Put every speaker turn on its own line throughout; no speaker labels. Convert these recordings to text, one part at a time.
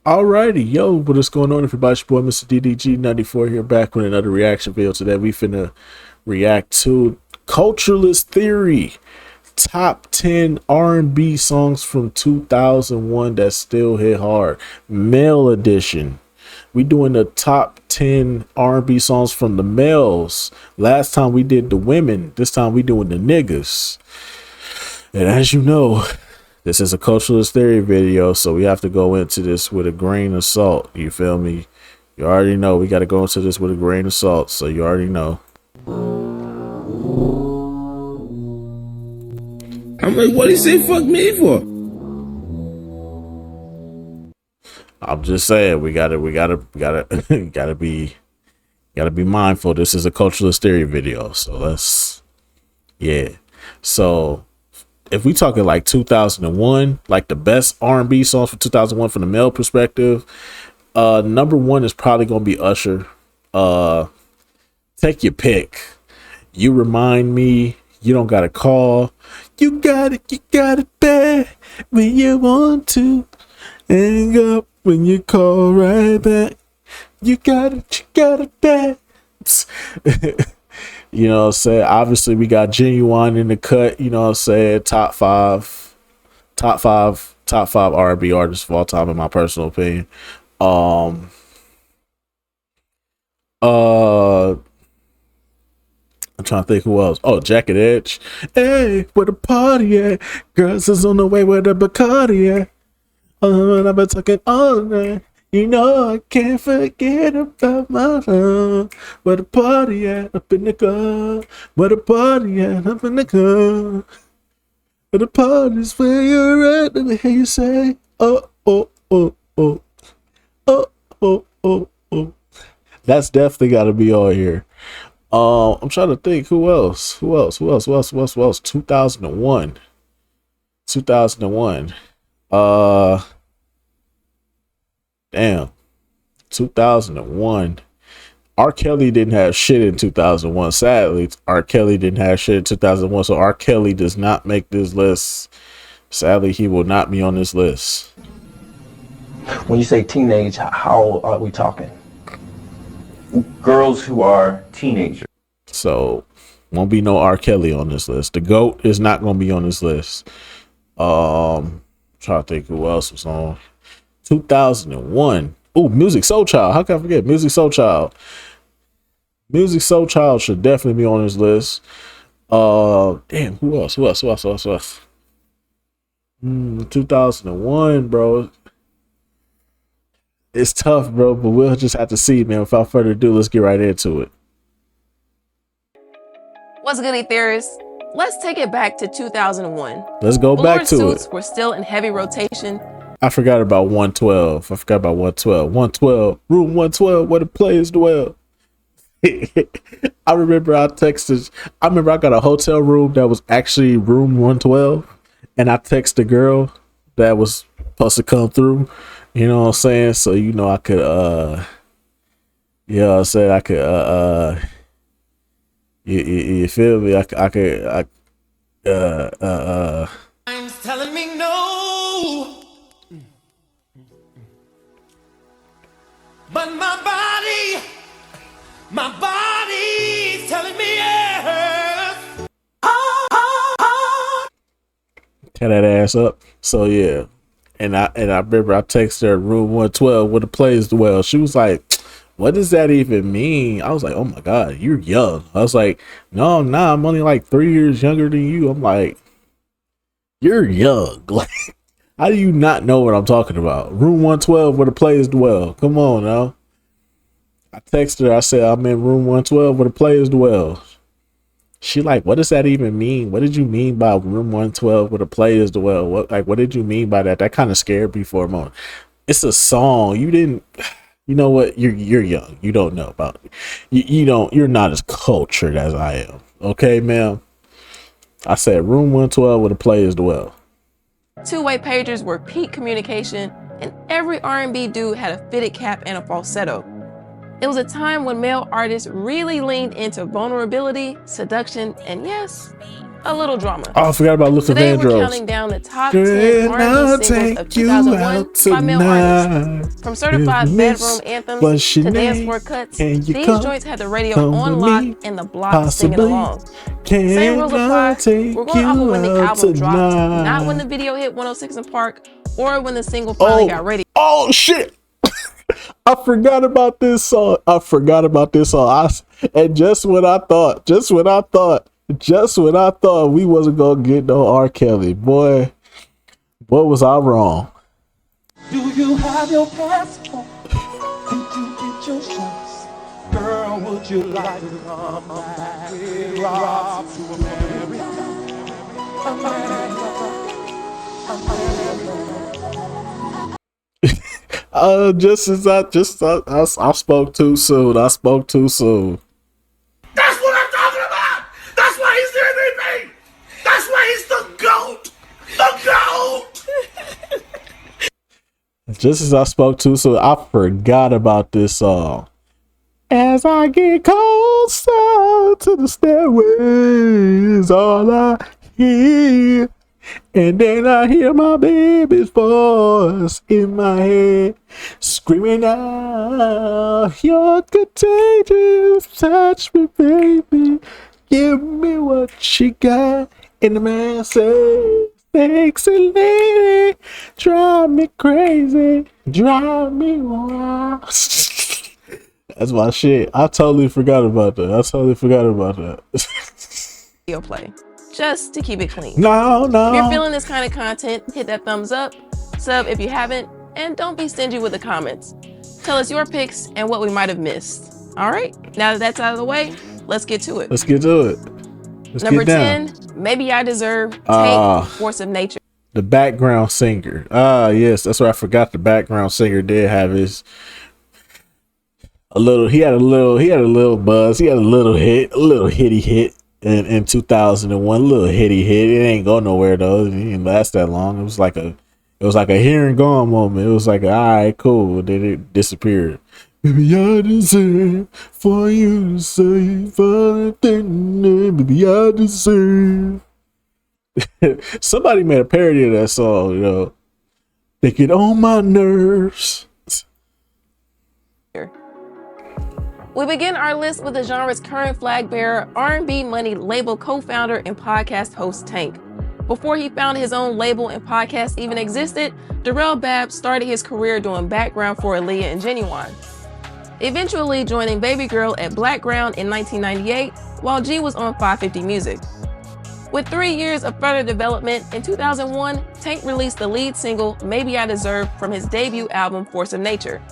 Alrighty, yo, what is going on, everybody? It's your boy, Mr. DDG94 here, back with another reaction video. Today, we finna react to Cultureless Theory, top 10 R&B songs from 2001 that still hit hard, male edition. We doing the top 10 R&B songs from the males. Last time we did the women. This time we doing the niggas. And as you know, this is a Cultureless Theory video, so we have to go into this with a grain of salt. You feel me? You already know we got to go into this with a grain of salt, so you already know.
I'm like, what he say fuck me for?
I'm just saying we gotta gotta be mindful. This is a Cultureless Theory video, so let's So if we talking like 2001, like the best R&B songs for 2001 from the male perspective, number one is probably gonna be Usher. Take your pick. You Remind Me, You Don't Gotta Call, you got it bad when you want to, hang up when you call right back. You got it bad. You know what I'm saying? Obviously, we got Genuine in the cut, you know what I'm saying? Top five R&B artists of all time, in my personal opinion. I'm trying to think who else. Oh, Jacket Edge. Hey, where the party at? Girls is on the way where the Bacardi at. I've been talking all night. You know I can't forget about my love. Where the party at? Up in the club. Where the party at? Up in the club. Where the party's where you're at. Let me hear you say, oh, oh, oh, oh. Oh, oh, oh, oh. That's definitely got to be on here. I'm trying to think who else. 2001. Damn. 2001. R. Kelly didn't have shit in 2001. Sadly, R. Kelly didn't have shit in 2001. So R. Kelly does not make this list. Sadly, he will not be on this list.
When you say teenage, how old are we talking? Girls who are teenagers.
So won't be no R. Kelly on this list. The GOAT is not going to be on this list. Trying to think who else was on 2001. Oh, Musiq Soulchild. How can I forget Musiq Soulchild? Musiq Soulchild should definitely be on this list. Damn, who else? 2001, bro. It's tough, bro, but we'll just have to see, man. Without further ado, let's get right into it.
What's goody, theorists? Let's take it back to 2001.
Let's go back to
suits
it.
Were still in heavy rotation.
I forgot about 112. 112. Room 112, where the players dwell. I remember I got a hotel room that was actually room 112, and I texted the girl that was supposed to come through. You know what I'm saying? So you know I could you know what I'm saying, I could you feel me? I could
I'm telling me no, but my body's telling me yes.
tear that ass up. So yeah. And I remember I texted her room 112 where the players dwell. She was like, what does that even mean? I was like, oh my God, you're young. I was like, no, I'm not. I'm only like 3 years younger than you. I'm like, you're young. Like, how do you not know what I'm talking about? Room 112 where the players dwell. Come on now. I texted her. I said, I'm in room 112 where the players dwell. She like, what does that even mean? What did you mean by room 112 where the players dwell? What did you mean by that? That kind of scared me for a moment. It's a song. You know what? You're young. You don't know about it. You're not as cultured as I am. Okay, ma'am. I said room 112 where the players dwell.
Two-way pagers were peak communication, and every R&B dude had a fitted cap and a falsetto. It was a time when male artists really leaned into vulnerability, seduction, and yes, a little drama.
Oh, I forgot about Luther
Today we're
Vandross.
counting down the top 10 R&B singles of 2001 by male artists. From certified bedroom anthems to dance floor cuts, these joints had the radio on lock and the block singing along. Same rules apply. We're going off of when the album dropped, not when the video hit 106 in Park or when the single finally got radio.
Oh shit! I forgot about this song. And just when I thought we wasn't gonna get no R. Kelly, boy, what was I wrong?
Do you have your passport? Did you get your shots? Girl, would you like to come back with Rob to America?
I spoke too soon.
That's what I'm talking about. That's why he's the MVP. That's why he's the GOAT. The GOAT.
Just as I spoke too soon, I forgot about this song. As I get closer to the stairways, all I hear, and then I hear my baby's voice in my head, screaming out, "You're contagious, touch me, baby, give me what you got." And the man says, "Sexy lady, drive me crazy, drive me wild." That's my shit. I totally forgot about that.
Video play, just to keep it clean.
No.
If you're feeling this kind of content, hit that thumbs up, sub if you haven't, and don't be stingy with the comments. Tell us your picks and what we might have missed. All right, now that that's out of the way, let's get to it.
Let's get to it.
Number 10, Maybe I Deserve, Tank, Force of Nature.
The background singer. Yes, that's what I forgot. The background singer did have he had a little buzz. He had a little hitty hit in 2001. Little hitty hit. It ain't go nowhere though. It didn't last that long. It was like a here and gone moment. It was like, all right, cool. Then it disappeared. Maybe I deserve for you to say something. Maybe I deserve. Somebody made a parody of that song, you know. They get on my nerves.
We begin our list with the genre's current flag bearer, R&B Money label co-founder and podcast host Tank. Before he founded his own label and podcast even existed, Darrell Babb started his career doing background for Aaliyah and Genuine, eventually joining Baby Girl at Blackground in 1998 while G was on 550 Music. With 3 years of further development, in 2001, Tank released the lead single, Maybe I Deserve, from his debut album, Force of Nature.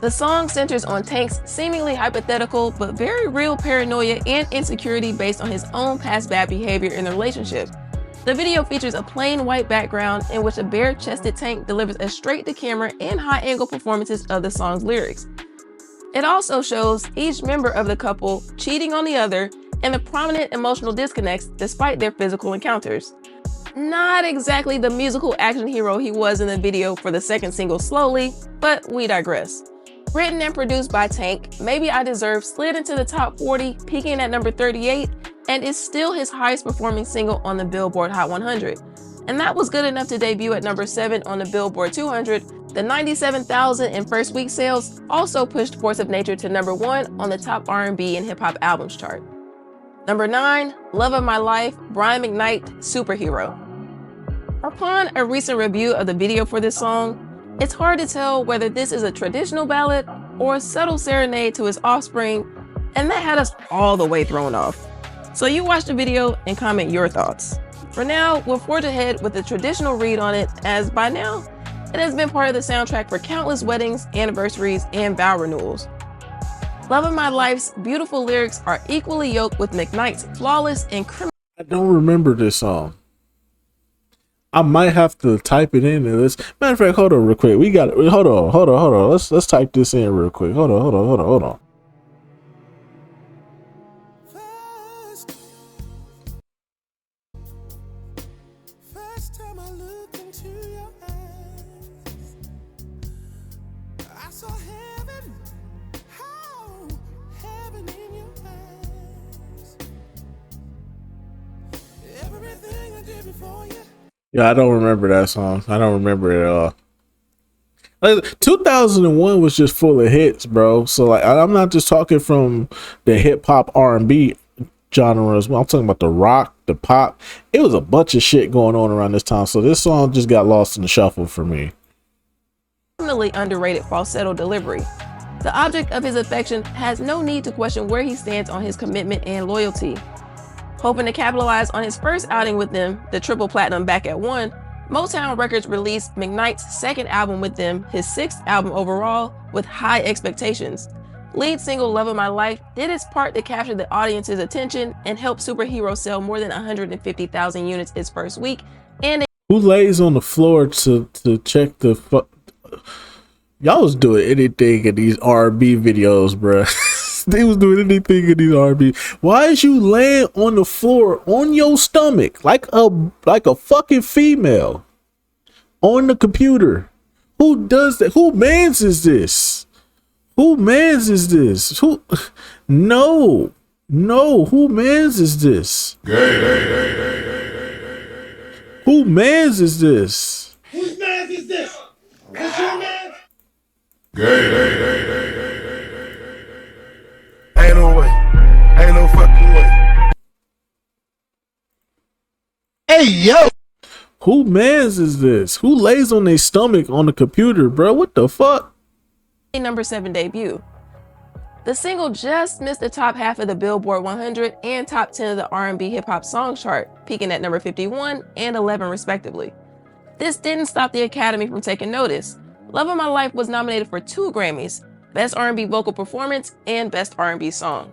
The song centers on Tank's seemingly hypothetical but very real paranoia and insecurity based on his own past bad behavior in the relationship. The video features a plain white background in which a bare-chested Tank delivers a straight-to-camera and high-angle performances of the song's lyrics. It also shows each member of the couple cheating on the other and the prominent emotional disconnects despite their physical encounters. Not exactly the musical action hero he was in the video for the second single, Slowly, but we digress. Written and produced by Tank, Maybe I Deserve slid into the top 40, peaking at number 38, and is still his highest performing single on the Billboard Hot 100. And that was good enough to debut at number 7 on the Billboard 200. The 97,000 in first week sales also pushed Force of Nature to number 1 on the top R&B and hip hop albums chart. Number 9, Love of My Life, Brian McKnight, Superhero. Upon a recent review of the video for this song, it's hard to tell whether this is a traditional ballad or a subtle serenade to his offspring, and that had us all the way thrown off. So you watch the video and comment your thoughts. For now, we'll forge ahead with a traditional read on it, as by now, it has been part of the soundtrack for countless weddings, anniversaries, and vow renewals. Love of My Life's beautiful lyrics are equally yoked with McKnight's flawless and criminal.
I don't remember this song. I might have to type it in. Matter of fact, hold on real quick. Hold on. Let's type this in real quick. Hold on.
First time I looked into your eyes, I saw heaven, heaven in your eyes.
Yeah, I don't remember that song. I don't remember it at all. 2001 was just full of hits, bro. So like, I'm not just talking from the hip hop R&B genres. I'm talking about the rock, the pop. It was a bunch of shit going on around this time. So this song just got lost in the shuffle for me.
Definitely underrated falsetto delivery. The object of his affection has no need to question where he stands on his commitment and loyalty. Hoping to capitalize on his first outing with them, the triple platinum Back at One, Motown Records released McKnight's second album with them, his sixth album overall, with high expectations. Lead single Love of My Life did its part to capture the audience's attention and help Superhero sell more than 150,000 units its first week. And
who lays on the floor to check the y'all was doing anything in these R&B videos, bruh. They was doing anything in these R&B. Why is you laying on the floor on your stomach like a fucking female on the computer? Who does that? Who mans is this? Who mans is this? Who? No. Who mans is this? Who mans is this?
Whose man is this? What's your man? Ain't no way. Ain't no fucking way. Hey, yo.
Who mans is this? Who lays on their stomach on the computer, bro? What the fuck?
number 7 debut. The single just missed the top half of the Billboard 100 and top 10 of the R&B hip hop song chart, peaking at number 51 and 11 respectively. This didn't stop the Academy from taking notice. Love of My Life was nominated for 2 Grammys, Best R&B Vocal Performance and Best R&B Song.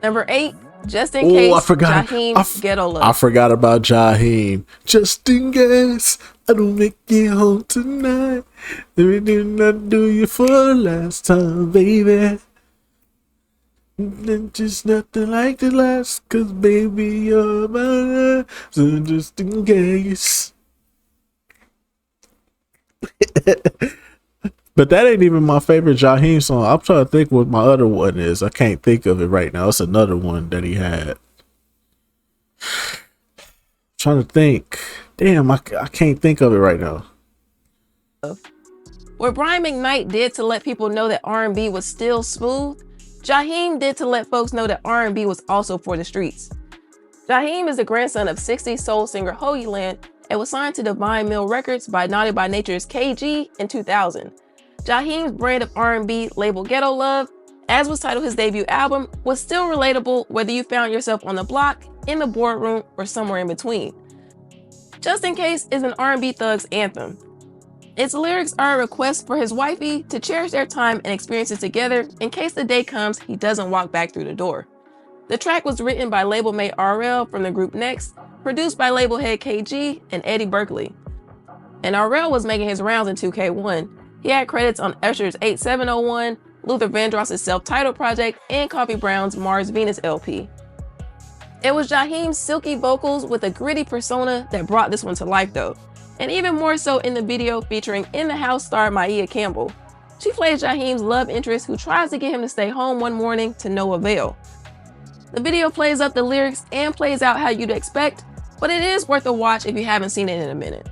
Number 8, Just in Case, Jaheim's Ghetto Love.
I forgot about Jaheim. Just in case I don't make it home tonight, let me do not do you for the last time, baby. Then just nothing like the last, cause baby you're mine. So just in case. But that ain't even my favorite Jaheim song. I'm trying to think what my other one is. I can't think of it right now. It's another one that he had. Trying to think. Damn, I can't think of it right now.
What Brian McKnight did to let people know that R&B was still smooth, Jaheim did to let folks know that R&B was also for the streets. Jaheim is the grandson of 60s soul singer Hoagie Land and was signed to Divine Mill Records by Naughty by Nature's KG in 2000. Jaheim's brand of R&B label Ghetto Love, as was titled his debut album, was still relatable whether you found yourself on the block, in the boardroom, or somewhere in between. Just in Case is an R&B thug's anthem. Its lyrics are a request for his wifey to cherish their time and experiences together in case the day comes he doesn't walk back through the door. The track was written by label mate RL from the group Next, produced by label head KG and Eddie Berkeley. And RL was making his rounds in 2K1. He had credits on Usher's 8701, Luther Vandross's self-titled project, and Coffee Brown's Mars Venus LP. It was Jaheim's silky vocals with a gritty persona that brought this one to life though, and even more so in the video featuring In the House star Maia Campbell. She plays Jaheim's love interest who tries to get him to stay home one morning to no avail. The video plays up the lyrics and plays out how you'd expect, but it is worth a watch if you haven't seen it in a minute.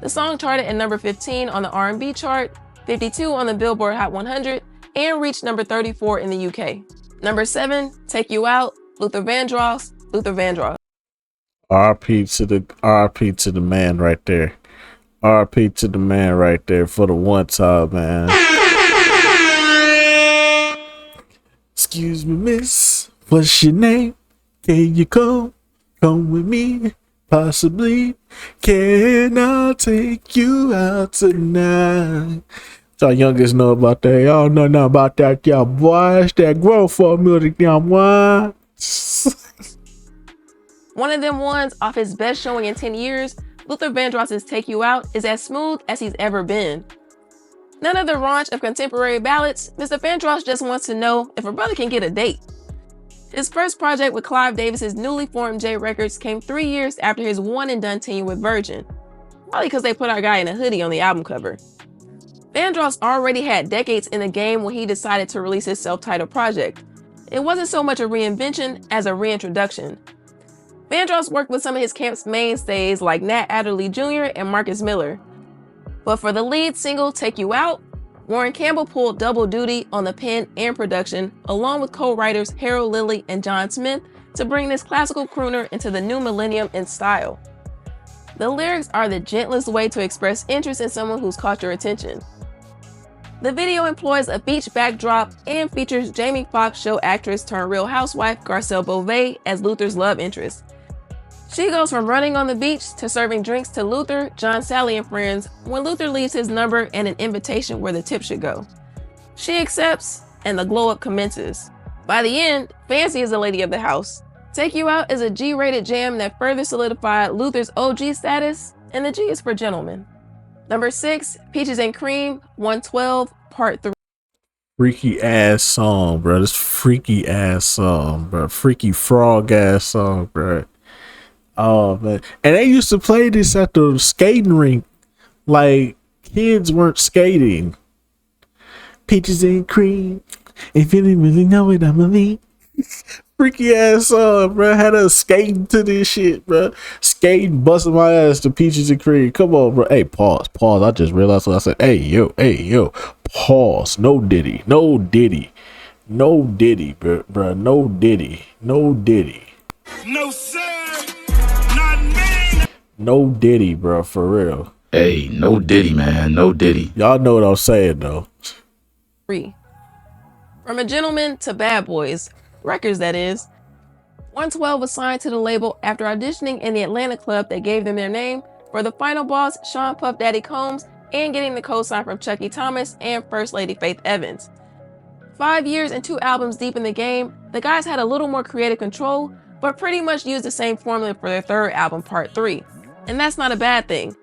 The song charted at number 15 on the R&B chart, 52 on the Billboard Hot 100, and reached number 34 in the UK. Number 7, Take You Out, Luther Vandross.
RP to the man right there. RP to the man right there for the one time, man. Excuse me, miss, what's your name? Can you come with me? Possibly, can I take you out tonight? Y'all youngest know about that. Y'all know nothing about that, y'all boys. That grown for music, y'all boy.
One of them ones off his best showing in 10 years, Luther Vandross's Take You Out is as smooth as he's ever been. None of the raunch of contemporary ballads, Mr. Vandross just wants to know if a brother can get a date. His first project with Clive Davis's newly formed J Records came 3 years after his one-and-done tenure with Virgin, probably because they put our guy in a hoodie on the album cover. Vandross already had decades in the game when he decided to release his self-titled project. It wasn't so much a reinvention as a reintroduction. Vandross worked with some of his camp's mainstays like Nat Adderley Jr. and Marcus Miller. But for the lead single, Take You Out, Warren Campbell pulled double duty on the pen and production, along with co-writers Harold Lilly and John Smith, to bring this classical crooner into the new millennium in style. The lyrics are the gentlest way to express interest in someone who's caught your attention. The video employs a beach backdrop and features Jamie Foxx show actress turned Real Housewife Garcelle Beauvais as Luther's love interest. She goes from running on the beach to serving drinks to Luther, John Sally, and friends when Luther leaves his number and an invitation where the tip should go. She accepts, and the glow-up commences. By the end, Fancy is the lady of the house. Take You Out is a G-rated jam that further solidified Luther's OG status, and the G is for gentlemen. Number 6, Peaches and Cream, 112, Part 3.
Freaky ass song, bro. This freaky ass song, bro. Freaky frog ass song, bro. Oh man, and they used to play this at the skating rink, like kids weren't skating. Peaches and cream, if you didn't really know it, I'ma mean. Freaky ass song, bro. Had us skating to this shit, bro. Skating, busting my ass to Peaches and Cream. Come on, bro. Hey, pause. I just realized what I said. Hey, yo. Pause. No diddy, bro. No diddy.
No, sir. Not me.
No diddy, bro. For real.
Hey, no Diddy, man. No Diddy.
Y'all know what I'm saying, though.
3. From a Gentleman to Bad Boys, Records that is, 112 was signed to the label after auditioning in the Atlanta club that gave them their name for the final boss, Sean Puff Daddy Combs, and getting the co-sign from Chucky Thomas and First Lady Faith Evans. 5 years and 2 albums deep in the game, the guys had a little more creative control, but pretty much used the same formula for their third album, Part 3. And that's not a bad thing.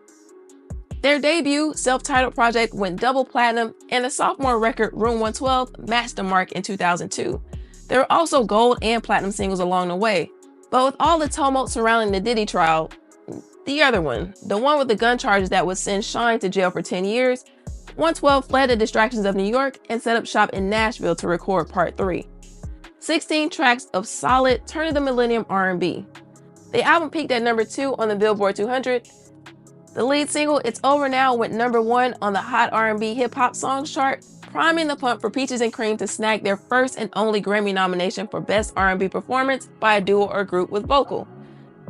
Their debut, self-titled project went double platinum, and the sophomore record, Room 112, matched the mark in 2002. There were also gold and platinum singles along the way. But with all the tumult surrounding the Diddy trial, the other one, the one with the gun charges that would send Shine to jail for 10 years, 112 fled the distractions of New York and set up shop in Nashville to record Part 3. 16 tracks of solid turn-of-the-millennium R&B. The album peaked at number 2 on the Billboard 200. The lead single, It's Over Now, went number 1 on the Hot R&B Hip Hop Songs chart, priming the pump for Peaches and Cream to snag their first and only Grammy nomination for Best R&B Performance by a duo or group with vocal.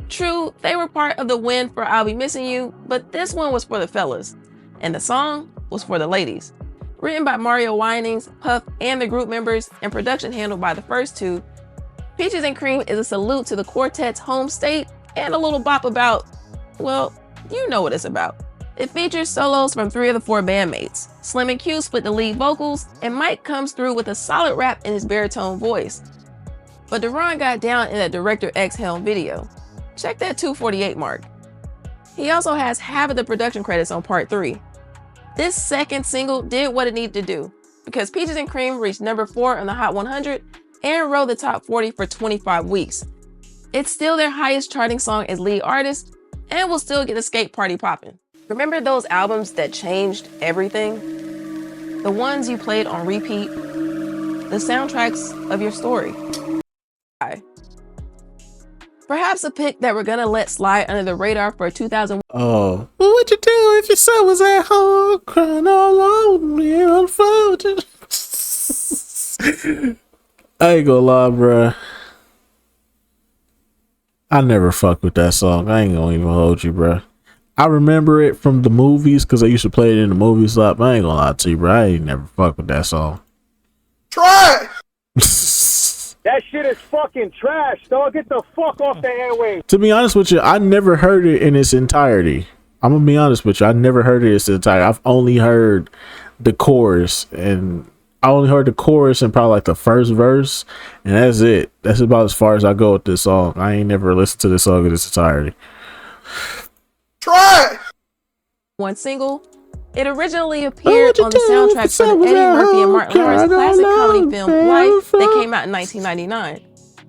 True, they were part of the win for I'll Be Missing You, but this one was for the fellas, and the song was for the ladies. Written by Mario Winans, Puff, and the group members, and production handled by the first two, Peaches and Cream is a salute to the quartet's home state and a little bop about, well, you know what it's about. It features solos from 3 of the 4 bandmates. Slim and Q split the lead vocals, and Mike comes through with a solid rap in his baritone voice. But Deron got down in that Director X Helm video. Check that 248 mark. He also has half of the production credits on Part 3. This second single did what it needed to do, because Peaches and Cream reached number 4 on the Hot 100 and rode the top 40 for 25 weeks. It's still their highest charting song as lead artist, and will still get the skate party popping. Remember those albums that changed everything? The ones you played on repeat? The soundtracks of your story? Perhaps a pick that we're gonna let slide under the radar for 2001.
Oh, what would you do if your son was at home crying all over me on the phone? I ain't gonna lie, bruh. I never fucked with that song. I ain't gonna even hold you, bruh. I remember it from the movies because they used to play it in the movies a lot, but I ain't gonna lie to you, bro. I ain't never fucked with that song.
Try it.
That shit is fucking trash, dog. Get the fuck off the airwaves.
To be honest with you, I never heard it in its entirety. I'm gonna be honest with you. I never heard it in its entirety. I've only heard the chorus, and I only heard the chorus and probably like the first verse, and that's it. That's about as far as I go with this song. I ain't never listened to this song in its entirety.
Try it.
One single. It originally appeared on the soundtrack for the Eddie Murphy and Martin Lawrence classic comedy film Life that came out in 1999.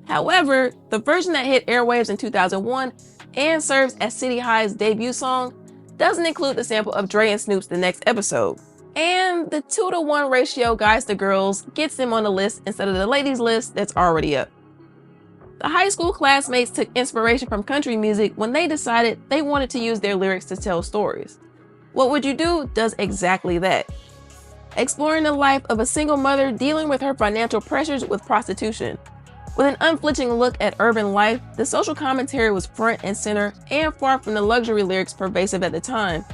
However, the version that hit airwaves in 2001 and serves as City High's debut song doesn't include the sample of Dre and Snoop's The Next Episode. And the 2-to-1 ratio guys to girls gets them on the list instead of the ladies list that's already up. The high school classmates took inspiration from country music when they decided they wanted to use their lyrics to tell stories. What Would You Do does exactly that, exploring the life of a single mother dealing with her financial pressures with prostitution. With an unflinching look at urban life, the social commentary was front and center and far from the luxury lyrics pervasive at the time.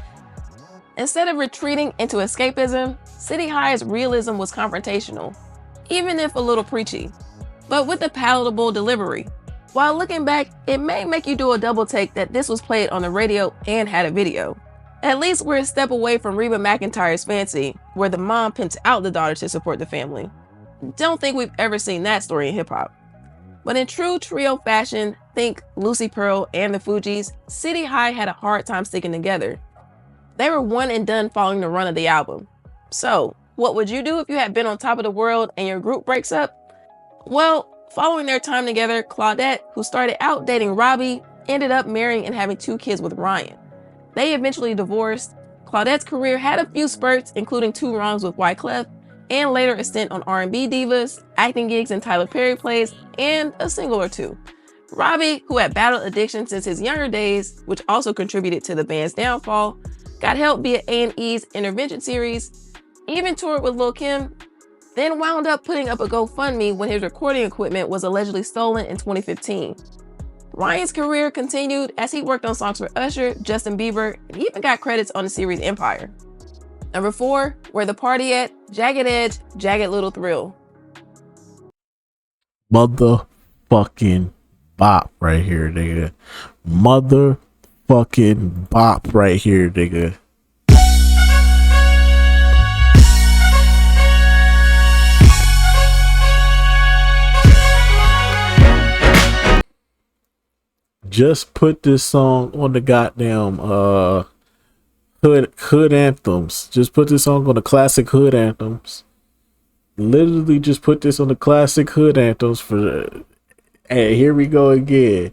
Instead of retreating into escapism, City High's realism was confrontational, even if a little preachy, but with a palatable delivery. While looking back, it may make you do a double take that this was played on the radio and had a video. At least we're a step away from Reba McEntire's Fancy, where the mom pimps out the daughter to support the family. Don't think we've ever seen that story in hip-hop. But in true trio fashion, think Lucy Pearl and the Fugees, City High had a hard time sticking together. They were one and done following the run of the album. So, what would you do if you had been on top of the world and your group breaks up? Well, following their time together, Claudette, who started out dating Robbie, ended up marrying and having 2 kids with Ryan. They eventually divorced. Claudette's career had a few spurts, including 2 wrongs with Wyclef, and later a stint on R&B divas, acting gigs in Tyler Perry plays, and a single or 2. Robbie, who had battled addiction since his younger days, which also contributed to the band's downfall, got help via A&E's Intervention series, even toured with Lil' Kim, then wound up putting up a GoFundMe when his recording equipment was allegedly stolen in 2015. Ryan's career continued as he worked on songs for Usher, Justin Bieber, and even got credits on the series Empire. Number 4, Where the Party At, Jagged Edge, Jagged Little Thrill.
Motherfucking bop right here, nigga. Motherfucking bop right here, nigga. Just put this song on the goddamn hood anthems. Just put this song on the classic hood anthems. Literally just put this on the classic hood anthems for hey, here we go again.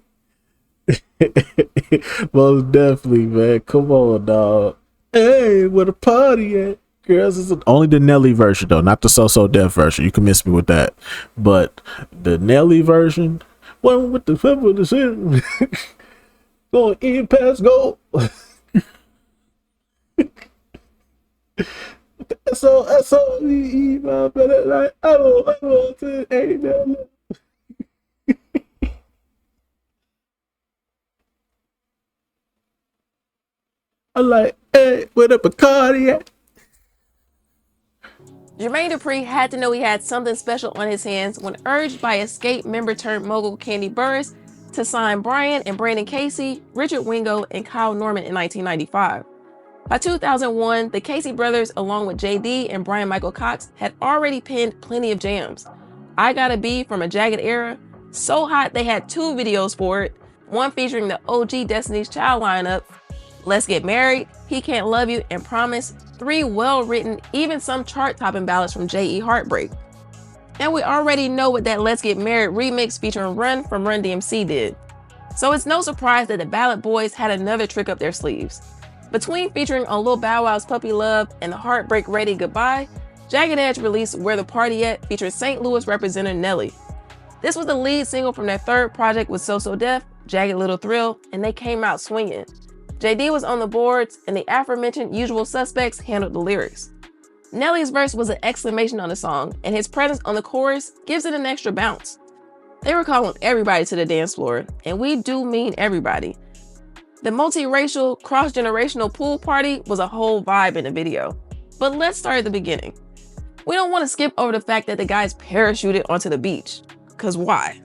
Most definitely, man. Come on, dog. Hey, where the party at? Girls, is only the Nelly version though, not the So Def version. You can miss me with that. But the Nelly version, one with the flip of the sin. Going in past go. So my better like I want to ain't no. I'm like, hey, where the Bacardi at?
Jermaine Dupri had to know he had something special on his hands when urged by Escape member turned mogul Candy Burris to sign Brian and Brandon Casey, Richard Wingo, and Kyle Norman in 1995. By 2001, the Casey brothers, along with JD and Brian Michael Cox, had already penned plenty of jams. I Gotta Be from a Jagged Era, so hot they had 2 videos for it, one featuring the OG Destiny's Child lineup, Let's Get Married, He Can't Love You, and Promise, 3 well-written, even some chart-topping ballads from J.E. Heartbreak. And we already know what that Let's Get Married remix featuring Run from Run DMC did. So it's no surprise that the Ballad Boys had another trick up their sleeves. Between featuring on Lil Bow Wow's Puppy Love and the Heartbreak Ready Goodbye, Jagged Edge released Where the Party At featuring St. Louis representative Nelly. This was the lead single from their 3rd project with So Def, Jagged Little Thrill, and they came out swinging. JD was on the boards, and the aforementioned Usual Suspects handled the lyrics. Nelly's verse was an exclamation on the song, and his presence on the chorus gives it an extra bounce. They were calling everybody to the dance floor, and we do mean everybody. The multiracial, cross-generational pool party was a whole vibe in the video. But let's start at the beginning. We don't want to skip over the fact that the guys parachuted onto the beach. Cause why?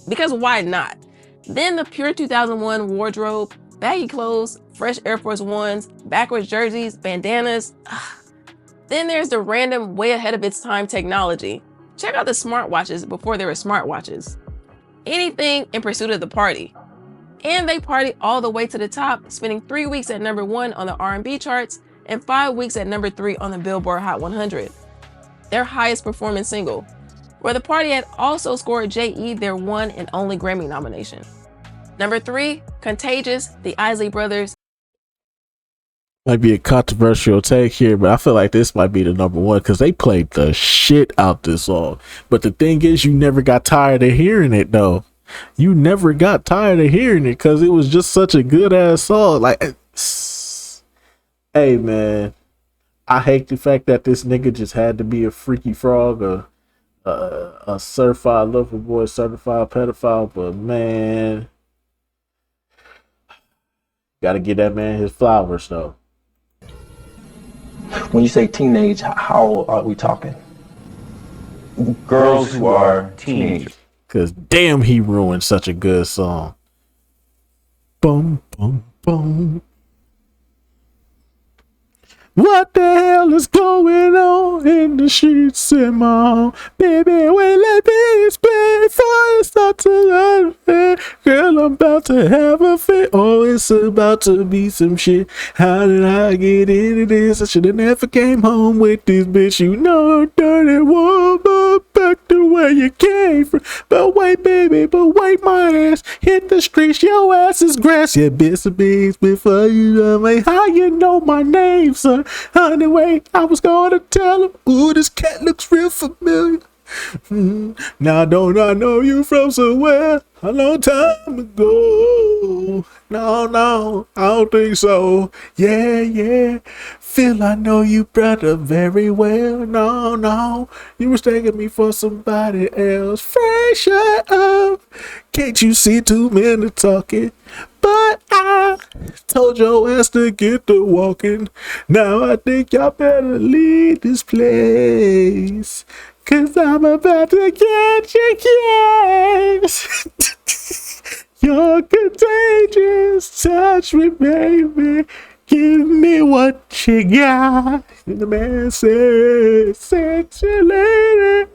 Because why not? Then the pure 2001 wardrobe, baggy clothes, fresh Air Force Ones, backwards jerseys, bandanas. Then there's the random, way ahead of its time technology. Check out the smartwatches before there were smartwatches. Anything in pursuit of the party. And they party all the way to the top, spending 3 weeks at number 1 on the R&B charts and 5 weeks at number 3 on the Billboard Hot 100. Their highest performing single. Where the Party At also scored J.E. their one and only Grammy nomination. Number 3, Contagious, the Isley Brothers.
Might be a controversial take here, but I feel like this might be the number 1 because they played the shit out this song. But the thing is, you never got tired of hearing it though. you never got tired of hearing it because it was just such a good ass song. Like, hey man, I hate the fact that this nigga just had to be a freaky frog, a certified lover boy, certified pedophile. But man, gotta give that man his flowers though.
When you say teenage, how old are we talking?
Girls who are teenagers.
Cause damn, he ruined such a good song. Boom, boom, boom. What the hell is going on in the streets in my home? Baby, wait, let me explain before it starts to unfair. Girl, I'm about to have a fit. Oh, it's about to be some shit. How did I get into this? I should have never came home with this bitch. You know, dirty woman, back to where you came from. But wait, baby, but wait, my ass. Hit the streets, your ass is grass. Yeah, bits of beans before you know me. How you know my name, son? Anyway, I was gonna tell him, ooh, this cat looks real familiar. Now don't I know you from somewhere a long time ago? No, I don't think so. Yeah, feel I know you, brother, very well. No, you mistaken me for somebody else. Freshen up, can't you see too many talking? But I told your ass to get to walking. Now I think y'all better leave this place, 'cause I'm about to get your kiss. You're contagious. Touch me, baby. Give me what you got. And the man said, sexy lady.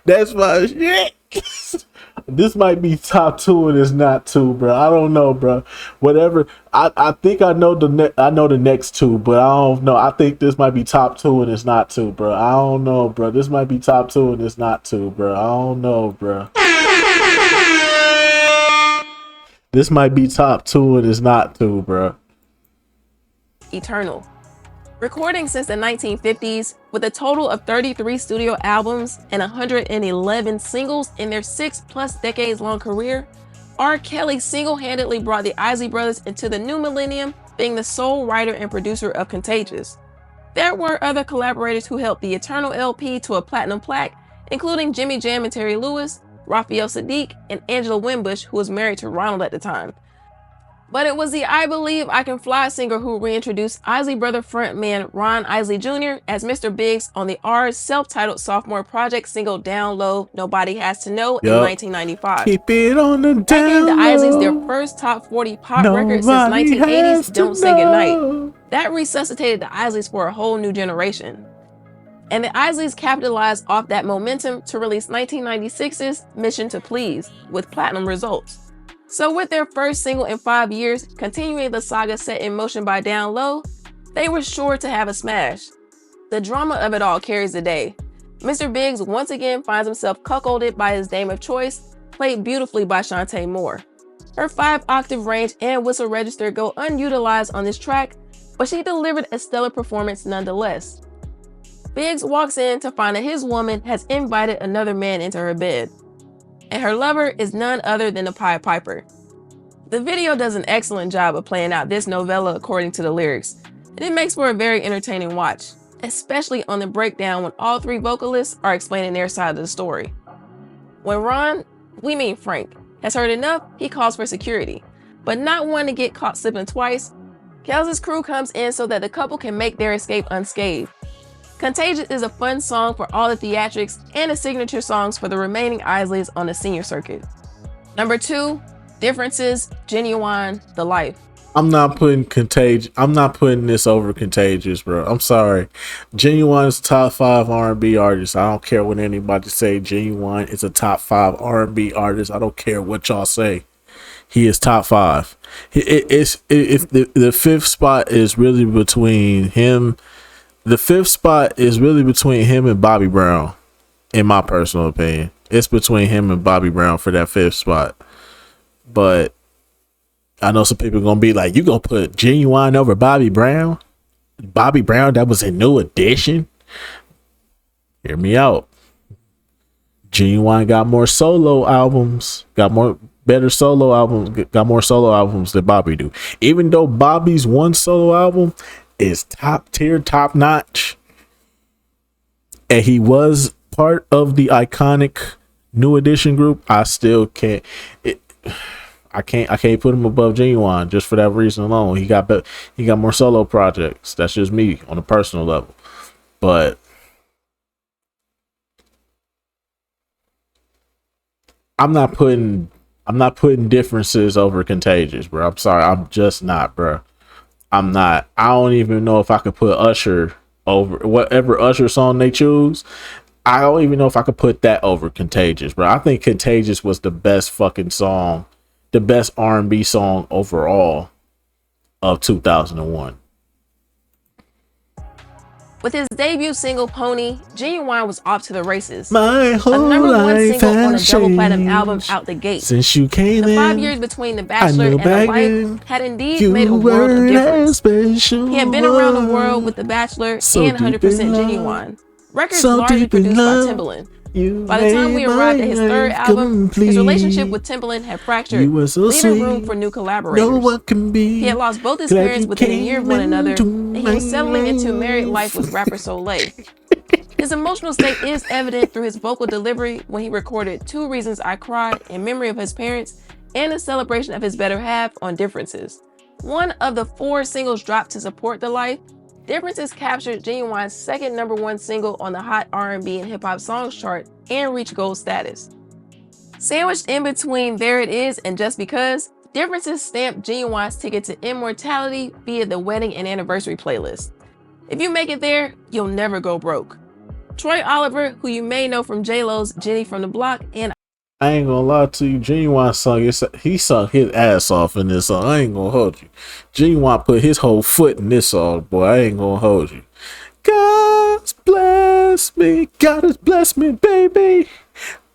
That's my shit. This might be top 2 and it's not 2, bro. I don't know, bro. Whatever. I think I know the next 2, but I don't know. I think this might be top 2 and it's not 2, bro. I don't know, bro. This might be top 2 and it's not 2, bro. I don't know, bro. This might be top 2 and it's not 2, bro.
Eternal. Recording since the 1950s, with a total of 33 studio albums and 111 singles in their 6+ decades long career, R. Kelly single-handedly brought the Isley Brothers into the new millennium, being the sole writer and producer of Contagious. There were other collaborators who helped the Eternal LP to a platinum plaque, including Jimmy Jam and Terry Lewis, Raphael Saadiq, and Angela Winbush, who was married to Ronald at the time. But it was the I Believe I Can Fly singer who reintroduced Isley Brother frontman Ron Isley Jr. as Mr. Biggs on the R's self-titled sophomore project single Down Low, Nobody Has to Know in 1995.
Keep it on the down
that gave the Isleys
low.
their first top 40 pop record since 1980's Don't Say Goodnight. That resuscitated the Isleys for a whole new generation. And the Isleys capitalized off that momentum to release 1996's Mission to Please with platinum results. So with their first single in 5 years, continuing the saga set in motion by Down Low, they were sure to have a smash. The drama of it all carries the day. Mr. Biggs once again finds himself cuckolded by his dame of choice, played beautifully by Shantae Moore. Her 5-octave range and whistle register go unutilized on this track, but she delivered a stellar performance nonetheless. Biggs walks in to find that his woman has invited another man into her bed, and her lover is none other than the Pied Piper. The video does an excellent job of playing out this novella according to the lyrics, and it makes for a very entertaining watch, especially on the breakdown when all 3 vocalists are explaining their side of the story. When Ron, we mean Frank, has heard enough, he calls for security, but not wanting to get caught slipping twice, Kells' crew comes in so that the couple can make their escape unscathed. Contagious is a fun song for all the theatrics and the signature songs for the remaining Isleys on the senior circuit. Number 2, Differences, Genuine, The Life.
I'm not putting this over Contagious, bro. I'm sorry. Genuine is top 5 R&B artist. I don't care what anybody say. Genuine is a top 5 R&B artist. I don't care what y'all say. He is top 5. If the 5th spot is really between him. The 5th spot is really between him and Bobby Brown, in my personal opinion. It's between him and Bobby Brown for that 5th spot. But I know some people are going to be like, you going to put Genuine over Bobby Brown? Bobby Brown, that was a New Edition? Hear me out. Genuine got more solo albums, got more better solo albums, got more solo albums than Bobby do. Even though Bobby's one solo album is top tier, top notch, and he was part of the iconic New Edition group, I still can't. I can't put him above Genuine just for that reason alone. He got more solo projects. That's just me on a personal level, but I'm not putting differences over Contagious, bro. I'm sorry. I'm just not, bro. I'm not. I don't even know if I could put Usher over whatever Usher song they choose. I don't even know if I could put that over Contagious, bro. I think Contagious was the best fucking song, the best R&B song overall of 2001.
With his debut single Pony, Genuine was off to the races.
My whole
a #1
life
single on a
has
double platinum
changed
album out the gate.
since you came
The 5
in.
years between The Bachelor and
knew
The
back
Life
then
had indeed
you
made a world of
were
difference.
special
He had been around the world with The Bachelor
So
and
deep
100%
in love.
Genuine. Records
So
largely
deep in
produced
love.
by Timbaland.
You
By the time we
made
arrived at his
my
third
life
album,
complete.
his relationship with Timbaland had fractured,
You were so
leaving room
sweet.
for new collaborators.
No one can be.
He had lost both his
Glad
parents
you
within a year of one
came
another,
into
and he was settling into married life with rapper Soleil. His emotional state is evident through his vocal delivery when he recorded 2 Reasons I Cry in memory of his parents and a celebration of his better half on Differences. One of the 4 singles dropped to support The Life, Differences captured Genuine's second #1 single on the Hot R&B and Hip Hop Songs chart and reached gold status. Sandwiched in between There It Is and Just Because, Differences stamped Genuine's ticket to immortality via the wedding and anniversary playlist. If you make it there, you'll never go broke. Troy Oliver, who you may know from J-Lo's Jenny from the Block, and
I ain't gonna lie to you. Genuine he sung his ass off in this song. I ain't gonna hold you. Genuine put his whole foot in this song, boy. I ain't gonna hold you. God's bless me. God has blessed me, baby.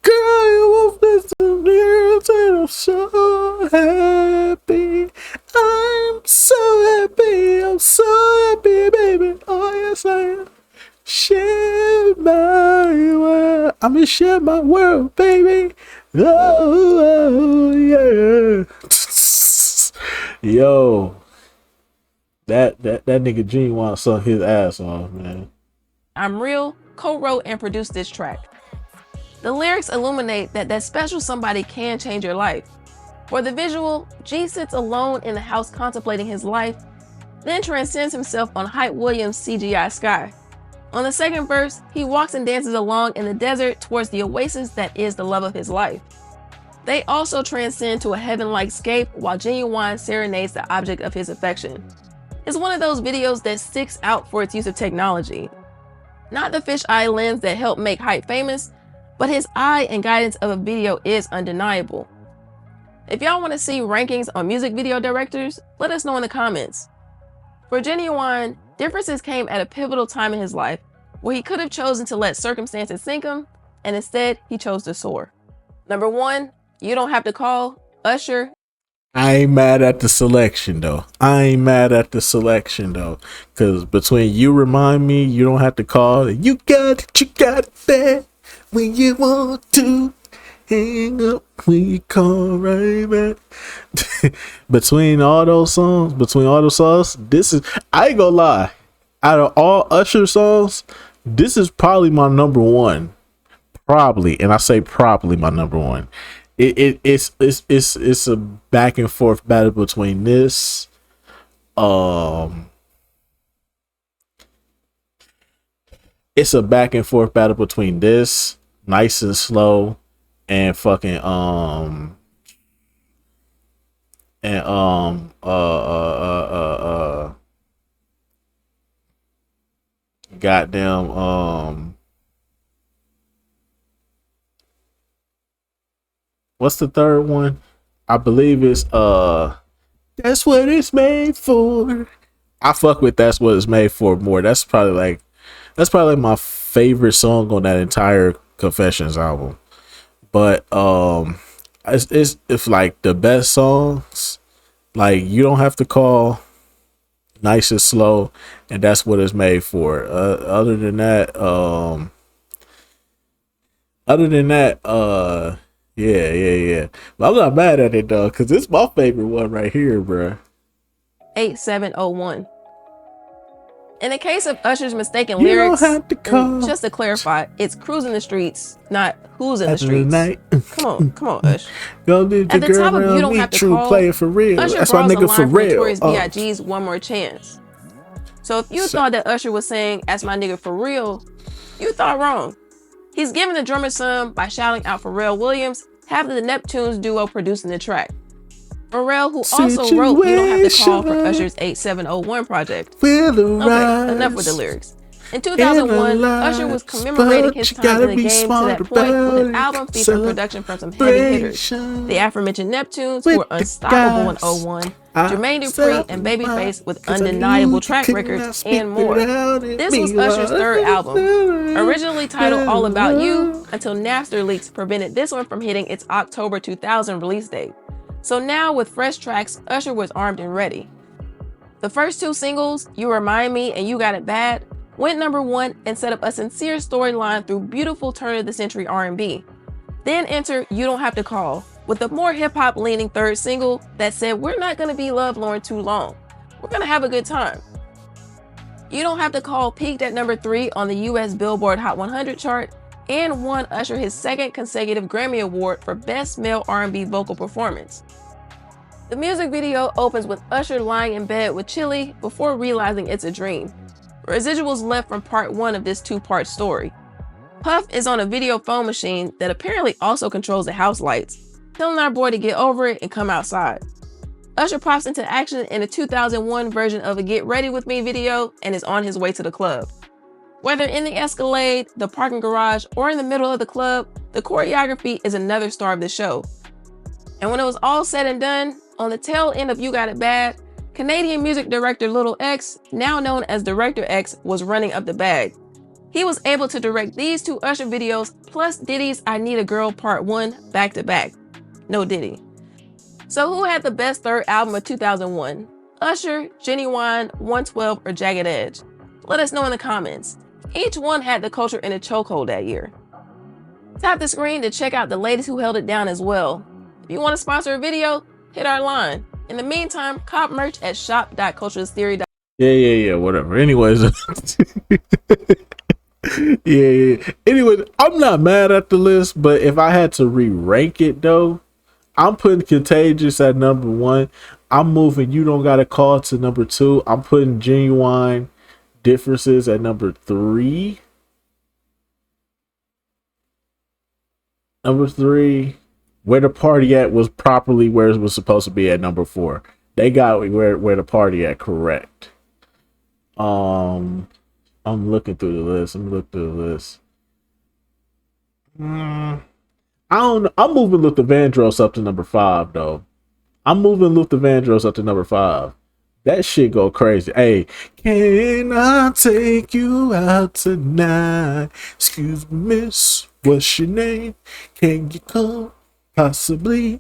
Girl, you won't listen to me, and I'm so happy. I'm so happy. I'm so happy, baby. Oh, yes, I am. Share my world. I'm gonna share my world, baby. Oh, yeah. Yo, that nigga Genuine sung his ass off, man.
I'm Real co-wrote and produced this track. The lyrics illuminate that special somebody can change your life. For the visual, G sits alone in the house contemplating his life, then transcends himself on Hype Williams' CGI sky. On the second verse, he walks and dances along in the desert towards the oasis that is the love of his life. They also transcend to a heaven-like scape while Genuine serenades the object of his affection. It's one of those videos that sticks out for its use of technology. Not the fisheye lens that helped make Hype famous, but his eye and guidance of a video is undeniable. If y'all want to see rankings on music video directors, let us know in the comments. For Genuine, Differences came at a pivotal time in his life where he could have chosen to let circumstances sink him, and instead he chose to soar. #1, You Don't Have to Call, Usher.
I ain't mad at the selection though. Cause between You Remind Me, You Don't Have to Call, and You Got It there when you want to. Hang up when you call right back. between all those songs, this is, I ain't gonna lie. Out of all Usher songs, this is probably my #1. Probably, and I say probably my #1. It's a back and forth battle between this, it's a back and forth battle between this, Nice and Slow, and fucking goddamn what's the third one? I believe it's That's What It's Made For. I fuck with That's What It's Made For more. That's probably like my favorite song on that entire Confessions album. But it's like the best songs, like You Don't Have to Call, Nice and Slow, and That's What It's Made For. Other than that, Yeah. But I'm not mad at it though, cause it's my favorite one right here, bruh.
8701. In the case of Usher's mistaken
You don't
lyrics,
have to call.
and just to clarify, it's cruising the streets, not who's in the
After the
streets.
night.
Come on, Ush.
Go leave the
At the
girl
top of You
around
Don't
me,
Have to
true
Call,
player for real.
Usher
That's my
borrows a
nigga
line
for
from
real.
Notorious B.I.G.'s One More Chance. So if you thought that Usher was saying, "That's my nigga for real," you thought wrong. He's giving the drummer some by shouting out Pharrell Williams, having the Neptunes duo producing the track. Pharrell, who also wrote You Don't Have to Call for Usher's 8701 project. Okay, enough with the lyrics. In 2001, Usher was commemorating his time in the game to that point with an album featuring production from some heavy hitters. The aforementioned Neptunes, who were unstoppable in 01, Jermaine Dupri and Babyface with undeniable track records, and more. This was Usher's third album, originally titled All About You, until Napster leaks prevented this one from hitting its October 2000 release date. So now, with fresh tracks, Usher was armed and ready. The first two singles, You Remind Me and You Got It Bad, went #1 and set up a sincere storyline through beautiful turn-of-the-century R&B. Then enter You Don't Have to Call, with a more hip-hop leaning third single that said we're not going to be lovelorn too long. We're going to have a good time. You Don't Have to Call peaked at #3 on the US Billboard Hot 100 chart and won Usher his second consecutive Grammy Award for Best Male R&B Vocal Performance. The music video opens with Usher lying in bed with Chili before realizing it's a dream. Residuals left from part 1 of this 2-part story. Puff is on a video phone machine that apparently also controls the house lights, telling our boy to get over it and come outside. Usher pops into action in a 2001 version of a Get Ready With Me video and is on his way to the club. Whether in the Escalade, the parking garage, or in the middle of the club, the choreography is another star of the show. And when it was all said and done, on the tail end of You Got It Bad, Canadian music director Little X, now known as Director X, was running up the bag. He was able to direct these 2 Usher videos plus Diddy's I Need a Girl Part 1 back to back. No Diddy. So who had the best third album of 2001? Usher, Genuine, 112, or Jagged Edge? Let us know in the comments. Each one had the culture in a chokehold that year. Tap the screen to check out the ladies who held it down as well. If you want to sponsor a video, hit our line. In the meantime, cop merch at shop.culturaltheory.com.
Yeah, whatever. Anyways. Yeah. Anyways, I'm not mad at the list, but if I had to re-rank it though, I'm putting Contagious at #1. I'm moving You Don't Gotta Call to #2. I'm putting Genuine Differences at #3. #3. Where the Party At was properly where it was supposed to be at #4. They got where the party at correct. I'm looking through the list. I don't know. I'm moving Luther Vandross up to #5 though. I'm moving Luther Vandross up to #5. That shit go crazy. Hey, can I take you out tonight? Excuse me, miss, what's your name? Can you come? Possibly.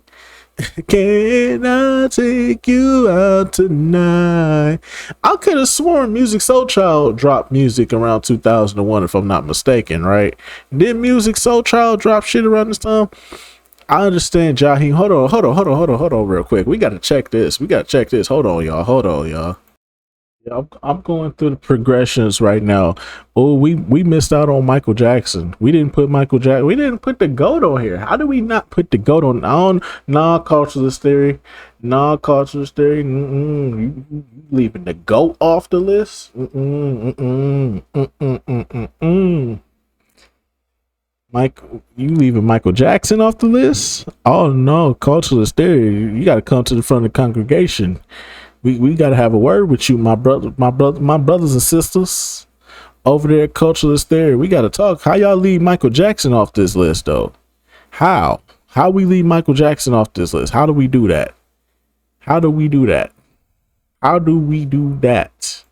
Can I take you out tonight? I could have sworn Music Soul Child dropped music around 2001, if I'm not mistaken, right? Did Music Soul Child drop shit around this time? I understand, Jaheim. Hold on, real quick. We gotta check this. Hold on, y'all. Yeah, I'm going through the progressions right now. Oh, we missed out on Michael Jackson. We didn't put Michael Jackson. We didn't put the GOAT on here. How do we not put the GOAT on? Non-culturalist theory. You leaving the GOAT off the list? Mike, you leaving Michael Jackson off the list? Oh no, culturalist theory. You got to come to the front of the congregation. We got to have a word with you, my brothers and sisters over there at Culturalist Theory. We got to talk. How y'all leave Michael Jackson off this list, though? How we leave Michael Jackson off this list? How do we do that? How do we do that?
How do you do that?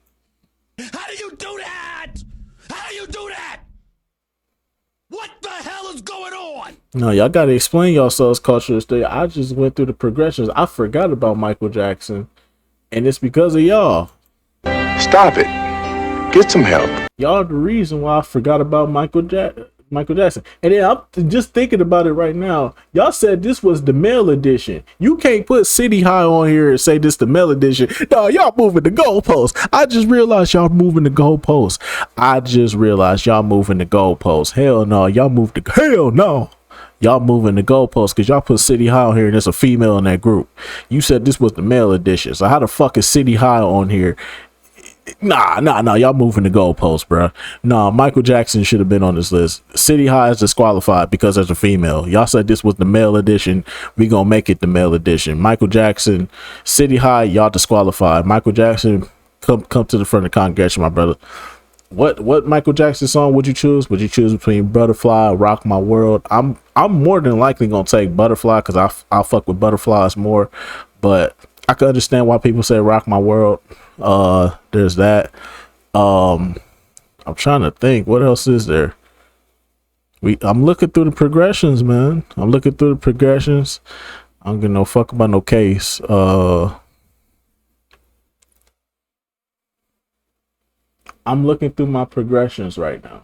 What the hell is going on?
No, y'all got to explain yourselves, Culturalist Theory. I just went through the progressions. I forgot about Michael Jackson. And it's because of y'all.
Stop it. Get some help.
Y'all the reason why I forgot about Michael Michael Jackson. And then I'm just thinking about it right now. Y'all said this was the male edition. You can't put City High on here and say this the male edition. No, y'all moving the goalposts. I just realized y'all moving the goalposts. Hell no, y'all moved the hell no. Y'all moving the goalposts because y'all put City High on here and there's a female in that group. You said this was the male edition. So how the fuck is City High on here? Nah. Y'all moving the goalposts, bro. Nah, Michael Jackson should have been on this list. City High is disqualified because there's a female. Y'all said this was the male edition. We gonna make it the male edition. Michael Jackson, City High, y'all disqualified. Michael Jackson, come to the front of the congregation, my brother. What Michael Jackson song would you choose? Would you choose between Butterfly or Rock My World? I'm more than likely gonna take Butterfly because I'll fuck with butterflies more, but I can understand why people say Rock My World. There's that. I'm trying to think what else is there. I'm looking through the progressions, man. I'm gonna no fuck about no case. I'm looking through my progressions right now.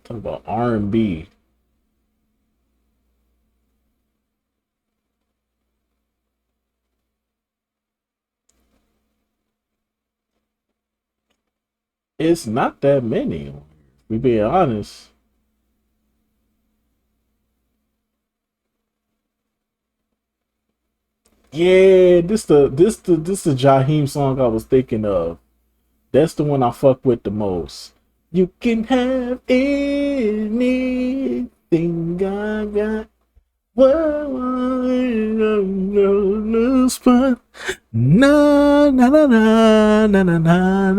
Talk about R&B. It's not that many. We being honest. Yeah, this the Jaheim song I was thinking of. That's the one I fuck with the most. You can have anything I got. No spot. Na na na na na na na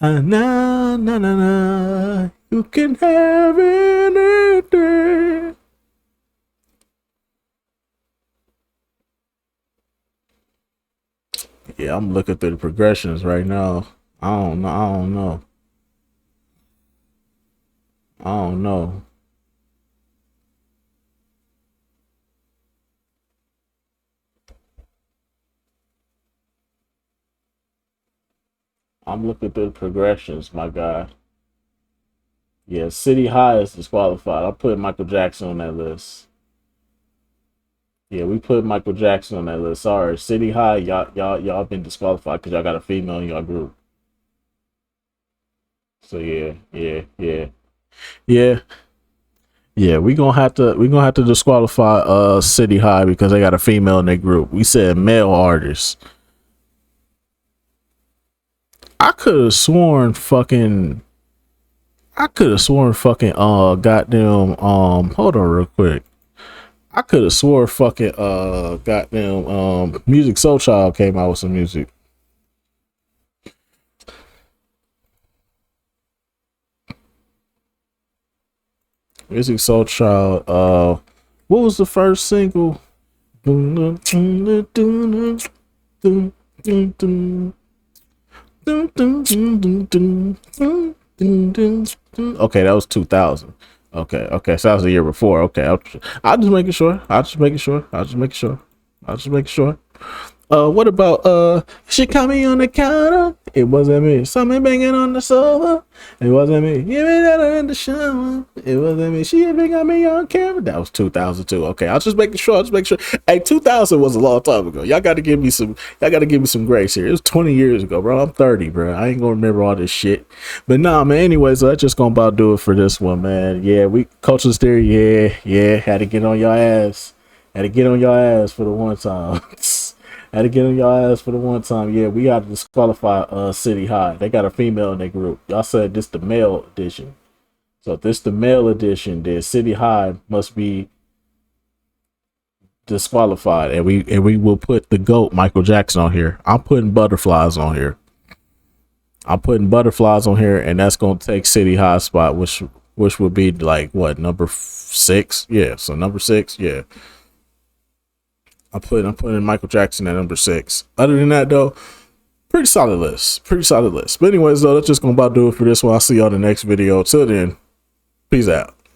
na na na na. You can have anything. Yeah, I'm looking through the progressions right now. I don't know. I'm looking through the progressions, my guy. Yeah, City High is disqualified. I'll put Michael Jackson on that list. Yeah, we put Michael Jackson on that list. Sorry, City High, y'all been disqualified because y'all got a female in y'all group. So yeah. We gonna have to disqualify City High because they got a female in their group. We said male artists. I could have sworn fucking goddamn hold on real quick. I could have swore fucking goddamn Music Soul Child came out with some music. Music Soul Child, what was the first single? Okay, that was 2000. Okay, so that was the year before. Okay, I'll just making sure. What about she caught me on the counter? It wasn't me. Something banging on the sofa. It wasn't me. Give me that in the shower. It wasn't me. She even got me on camera. That was 2002. Okay, I'll just making sure. Hey, 2000 was a long time ago. Y'all got to give me some grace here. It was 20 years ago, bro. I'm 30, bro. I ain't gonna remember all this shit. But nah, man. Anyways, so that's just gonna about do it for this one, man. Yeah, we Culture's Theory. Yeah. Had to get on your ass. For the one time. Yeah, we got to disqualify City High. They got a female in their group. Y'all said this the male edition. So if this the male edition, then City High must be disqualified. And we will put the GOAT Michael Jackson on here. I'm putting Butterflies on here. And that's gonna take City High spot, which would be like what, number 6? Yeah, so number 6, yeah. I'm putting Michael Jackson at number 6. Other than that, though, pretty solid list. But anyways, though, that's just gonna about do it for this one. I'll see y'all in the next video. Till then, peace out.